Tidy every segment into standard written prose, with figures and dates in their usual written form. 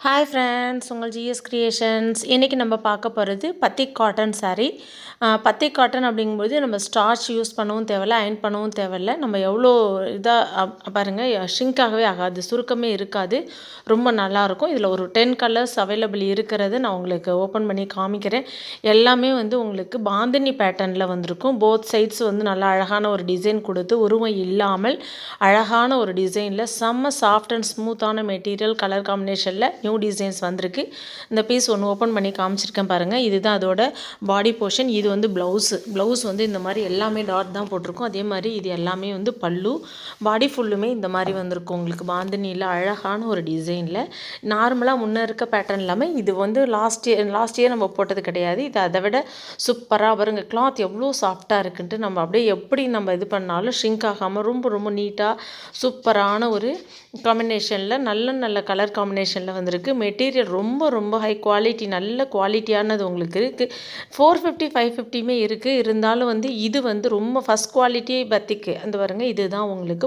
Hi friends, உங்கள் GS creations. இன்றைக்கி நம்ம பார்க்க போகிறது பத்திக் காட்டன் சாரீ. பத்திக் காட்டன் அப்படிங்கும்போது நம்ம ஸ்டார்ச் யூஸ் பண்ணவும் தேவையில்ல, அயன் பண்ணவும் தேவையில்ல. நம்ம எவ்வளோ இதாக பாருங்கள், ஷ்ரிங்காகவே ஆகாது, சுருக்கமே இருக்காது, ரொம்ப நல்லாயிருக்கும். இதில் ஒரு 10 கலர்ஸ் அவைலபிள் இருக்கிறது நான் உங்களுக்கு ஓப்பன் பண்ணி காமிக்கிறேன். எல்லாமே உங்களுக்கு பாந்தினி பேட்டர்னில் வந்திருக்கும். போத் சைட்ஸ் நல்லா அழகான ஒரு டிசைன் கொடுத்து, உருவம் இல்லாமல் அழகான ஒரு டிசைனில் செம்ம சாஃப்ட் அண்ட் ஸ்மூத்தான மெட்டீரியல், கலர் காம்பினேஷனில் நியூ டிசைன்ஸ் வந்திருக்கு. இந்த பீஸ் ஒன்று ஓப்பன் பண்ணி காமிச்சிருக்கேன் பாருங்கள். இதுதான் அதோட பாடி போர்ஷன். இது ப்ளவுஸ் இந்த மாதிரி எல்லாமே டாட் தான் போட்டிருக்கும். அதே மாதிரி இது எல்லாமே பல்லு. பாடி ஃபுல்லுமே இந்த மாதிரி வந்திருக்கும் உங்களுக்கு பாந்தினியில் அழகான ஒரு டிசைனில். நார்மலாக முன்னே இருக்க பேட்டர்ன் இல்லாமல் இது லாஸ்ட் இயர் நம்ம போட்டது கிடையாது. இது அதை விட சூப்பராக பாருங்க. கிளாத் எவ்வளோ சாஃப்டாக இருக்குன்ட்டு நம்ம அப்படியே எப்படி நம்ம இது பண்ணாலும் ஷ்ரிங்க் ஆகாமல் ரொம்ப ரொம்ப நீட்டாக சூப்பரான ஒரு காம்பினேஷனில் நல்ல கலர் காம்பினேஷனில் வந்திருக்கு. மெட்டீரியல் ரொம்ப ரொம்ப ஹை குவாலிட்டி, நல்ல குவாலிட்டியானது உங்களுக்கு இருக்குது. 450 550மே இருக்குது. இருந்தாலும் இது ரொம்ப ஃபஸ்ட் குவாலிட்டி பத்திக்கு அந்த பாருங்க. இதுதான் உங்களுக்கு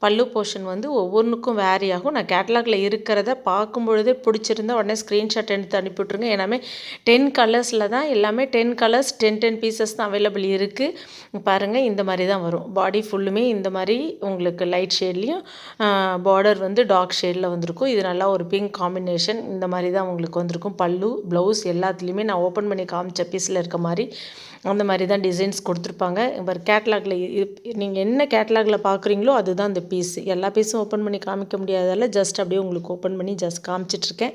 பல்லு போர்ஷன் ஒவ்வொன்றுக்கும் வேரி ஆகும். நான் கேட்லாகில் இருக்கிறத பார்க்கும் பொழுதே பிடிச்சிருந்தா உடனே ஸ்க்ரீன்ஷாட் எடுத்து அனுப்பிவிட்ருங்க. எல்லாமே 10 கலர்ஸில் தான், எல்லாமே 10 கலர்ஸ் 10 பீசஸ் தான் அவைலபிள் இருக்குது. பாருங்கள், இந்த மாதிரி தான் வரும். பாடி ஃபுல்லுமே இந்த மாதிரி உங்களுக்கு லைட் ஷேட்லேயும், பார்டர் டார்க் ஷேடில் வந்திருக்கும். இது நல்லா ஒரு பிங்க் காம்பினேஷன். இந்த மாதிரி தான் உங்களுக்கு வந்திருக்கும். பல்லு, ப்ளவுஸ் எல்லாத்துலேயுமே நான் ஓப்பன் பண்ணி காமிச்ச பீஸில் இருக்க மாதிரி அந்த மாதிரி தான் டிசைன்ஸ் கொடுத்துருப்பாங்க. இப்போ கேட்லாகில் நீங்கள் என்ன கேட்லாகில் பார்க்குறீங்களோ அதுதான் இந்த பீஸ். எல்லா பீஸும் ஓப்பன் பண்ணி காமிக்க முடியாதால ஜஸ்ட் அப்படியே உங்களுக்கு ஓப்பன் பண்ணி ஜஸ்ட் காமிச்சிட்ருக்கேன்.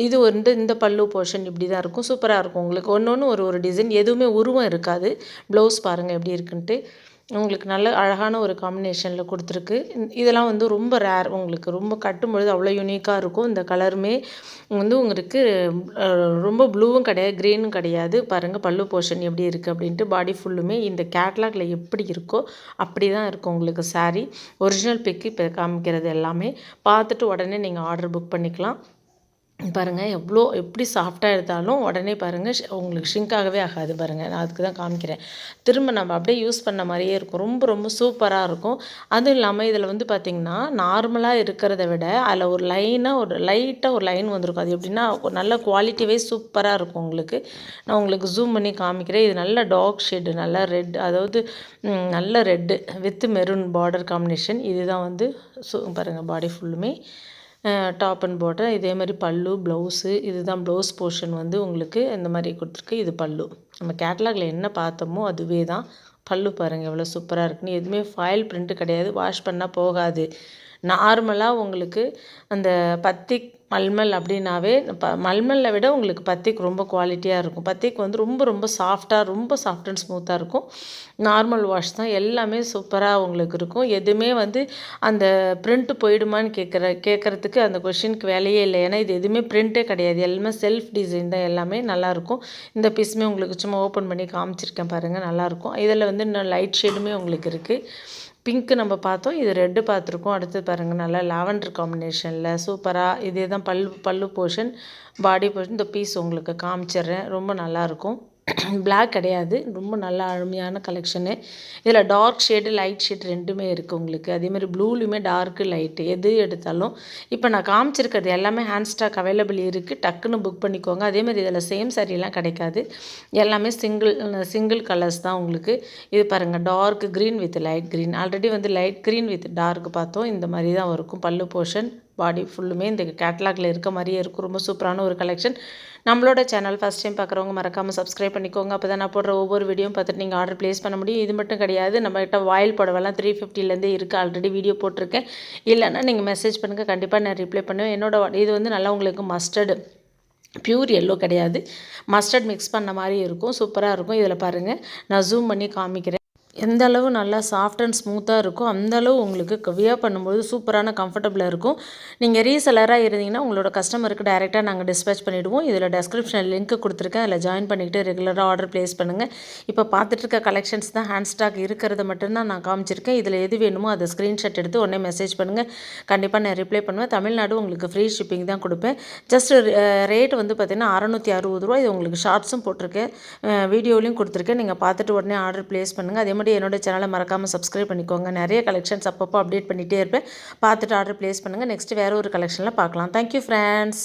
இது இந்த பல்லு போர்ஷன் இப்படி தான் இருக்கும். சூப்பராக இருக்கும் உங்களுக்கு. ஒன்று ஒரு டிசைன், எதுவுமே உருவம் இருக்காது. ப்ளவுஸ் பாருங்கள் எப்படி இருக்குன்ட்டு. உங்களுக்கு நல்ல அழகான ஒரு காம்பினேஷனில் கொடுத்துருக்கு. இதெல்லாம் ரொம்ப ரேர். உங்களுக்கு ரொம்ப கட்டும்பொழுது அவ்வளோ யூனிக்காக இருக்கும். இந்த கலருமே உங்களுக்கு ரொம்ப ப்ளூவும் கிடையாது, க்ரீனும் கிடையாது. பாருங்கள் பல்லு போர்ஷன் எப்படி இருக்குது அப்படின்ட்டு. பாடி ஃபுல்லுமே இந்த கேட்லாகில் எப்படி இருக்கோ அப்படி தான் இருக்கும் உங்களுக்கு சாரீ. ஒரிஜினல் பிக்கு இப்போ காமிக்கிறது எல்லாமே பார்த்துட்டு உடனே நீங்கள் ஆர்டர் புக் பண்ணிக்கலாம். பாருங்கள் எப்படி சாஃப்டாக எடுத்தாலும் உடனே பாருங்கள் உங்களுக்கு ஷ்ரிங்காகவே ஆகாது. பாருங்கள், நான் அதுக்கு தான் காமிக்கிறேன். திரும்ப நம்ம அப்படியே யூஸ் பண்ண மாதிரியே இருக்கும். ரொம்ப ரொம்ப சூப்பராக இருக்கும். அதுவும் இல்லாமல் இதில் பார்த்திங்கன்னா நார்மலாக இருக்கிறத விட அதில் ஒரு லைட்டாக ஒரு லைன் வந்திருக்கும். அது எப்படின்னா ஒரு நல்ல குவாலிட்டி வைஸ் சூப்பராக இருக்கும் உங்களுக்கு. நான் உங்களுக்கு ஜூம் பண்ணி காமிக்கிறேன். இது நல்ல டார்க் ஷேடு, நல்ல ரெட், அதாவது நல்ல red with maroon border combination. இதுதான் பாருங்கள் பாடி ஃபுல்லுமே டாப் அண்ட் பாட்டம். இதே மாதிரி பல்லு, ப்ளவுஸு. இதுதான் ப்ளவுஸ் போர்ஷன் உங்களுக்கு இந்த மாதிரி கொடுத்துருக்கு. இது பல்லு. நம்ம கேட்லாகில் என்ன பார்த்தோமோ அதுவே தான் பல்லு. பாருங்கள் எவ்வளோ சூப்பராக இருக்குன்னு. எதுவுமே ஃபாயில் பிரிண்ட்டு கிடையாது, வாஷ் பண்ணால் போகாது. நார்மலாக உங்களுக்கு அந்த பத்திக் மல்மல் அப்படின்னாவே மல்மலை விட உங்களுக்கு பத்திக் ரொம்ப குவாலிட்டியாக இருக்கும். பத்திக் ரொம்ப ரொம்ப சாஃப்ட் அண்ட் ஸ்மூத்தாக இருக்கும். நார்மல் வாஷ் தான். எல்லாமே சூப்பராக உங்களுக்கு இருக்கும். எதுவுமே அந்த பிரிண்ட்டு போயிடுமான்னு கேட்குறதுக்கு அந்த கொஷினுக்கு வேலையே இல்லை. ஏன்னா இது எதுவுமே பிரிண்ட்டே கிடையாது, எல்லாமே செல்ஃப் டிசைன் தான். எல்லாமே நல்லாயிருக்கும். இந்த பீஸுமே உங்களுக்கு சும்மா ஓப்பன் பண்ணி காமிச்சிருக்கேன் பாருங்கள், நல்லாயிருக்கும். இதில் இன்னும் லைட் ஷேடுமே உங்களுக்கு இருக்குது. பிங்க்கு நம்ம பார்த்தோம், இது ரெட்டு பார்த்துருக்கோம். அடுத்து பாருங்கள் நல்லா லாவெண்டர் காம்பினேஷனில் சூப்பராக. இதே தான் பல்லு போர்ஷன், பாடி போர்ஷன். இந்த பீஸ் உங்களுக்கு காமிச்சிடுறேன். ரொம்ப நல்லாயிருக்கும். பிளாக் கிடையாது, ரொம்ப நல்ல அருமையான கலெக்ஷனு. இதில் டார்க் ஷேடு, லைட் ஷேடு ரெண்டுமே இருக்குது உங்களுக்கு. அதேமாதிரி ப்ளூலையுமே டார்க்கு லைட்டு எது எடுத்தாலும் இப்போ நான் காமிச்சிருக்கிறது எல்லாமே ஹேண்ட் ஸ்டாக் அவைலபிள் இருக்குது. டக்குன்னு புக் பண்ணிக்கோங்க. அதேமாதிரி இதில் சேம் சாரீலாம் கிடைக்காது. எல்லாமே சிங்கிள் கலர்ஸ் தான் உங்களுக்கு. இது பாருங்கள், dark green with light green. Already light green with dark பார்த்தோம். இந்த மாதிரி தான் இருக்கும் பல்லு போர்ஷன். பாடி ஃபுல்லுமே இந்த கேட்லாகில் இருக்க மாதிரியே இருக்கும். ரொம்ப சூப்பரான ஒரு கலெக்ஷன். நம்மளோட சேனல் ஃபஸ்ட் டைம் பார்க்குறவங்க மறக்காமல் சப்ஸ்கிரைப் பண்ணிக்கோங்க. அப்போ தான் நான் போடுற ஒவ்வொரு வீடியோவும் பார்த்துட்டு நீங்கள் ஆர்டர் ப்ளேஸ் பண்ண முடியும். இது மட்டும் கிடையாது, நம்மகிட்ட வாயில் புடவைலாம் 350லேருந்தே இருக்குது. ஆல்ரெடி வீடியோ போட்டிருக்கேன். இல்லைன்னா நீங்கள் மெசேஜ் பண்ணுங்கள், கண்டிப்பாக நான் ரிப்ளை பண்ணுவேன். இது நல்லா உங்களுக்கு மஸ்டர்டு, பியூர் எல்லோ கிடையாது, மஸ்டர்ட் மிக்ஸ் பண்ண மாதிரி இருக்கும். சூப்பராக இருக்கும். இதில் பாருங்கள், நான் ஜூம் பண்ணி காமிக்கிறேன். எந்த அளவு நல்லா சாஃப்ட் அண்ட் ஸ்மூத்தாக இருக்கும் அந்தளவு உங்களுக்கு வியர் பண்ணும்போது சூப்பரான கம்ஃபர்டபுளாக இருக்கும். நீங்கள் ரீசெலராக இருந்தீங்கன்னா உங்களோட கஸ்டமருக்கு டைரெக்டாக நாங்கள் டிஸ்பேச் பண்ணிவிடுவோம். இதில் டெஸ்கிரிப்ஷனில் லிங்க் கொடுத்துருக்கேன். அதில் ஜாயின் பண்ணிக்கிட்டு ரெகுலராக ஆர்டர் ப்ளேஸ் பண்ணுங்கள். இப்போ பார்த்துட்ருக்க கலெக்ஷன்ஸ் தான் ஹேண்ட் ஸ்டாக் இருக்கிறத மட்டும்தான் நான் காமிச்சிருக்கேன். இதில் எது வேணுமோ அதை ஸ்க்ரீன்ஷாட் எடுத்து உடனே மெசேஜ் பண்ணுங்கள். கண்டிப்பாக நான் ரிப்ளை பண்ணுவேன். தமிழ்நாடு உங்களுக்கு ஃப்ரீ ஷிப்பிங் தான் கொடுப்பேன். ஜஸ்ட் ரேட் பார்த்திங்கன்னா 660 ரூபா. இது உங்களுக்கு ஷார்ட்ஸும் போட்டிருக்கேன், வீடியோலையும் கொடுத்துருக்கேன். நீங்கள் பார்த்துட்டு உடனே ஆர்டர் ப்ளேஸ் பண்ணுங்கள். அதே முன்னாடி என்னோட சேனலை மறக்காமல் சப்ஸ்கிரைப் பண்ணிக்கோங்க. நிறைய கலெக்ஷன்ஸ் அப்பப்போ அப்டேட் பண்ணிகிட்டே இருப்பேன். பார்த்துட்டு ஆர்டர் ப்ளேஸ் பண்ணுங்கள். நெக்ஸ்ட்டு வேறு ஒரு கலெக்ஷனில் பார்க்கலாம். Thank you friends.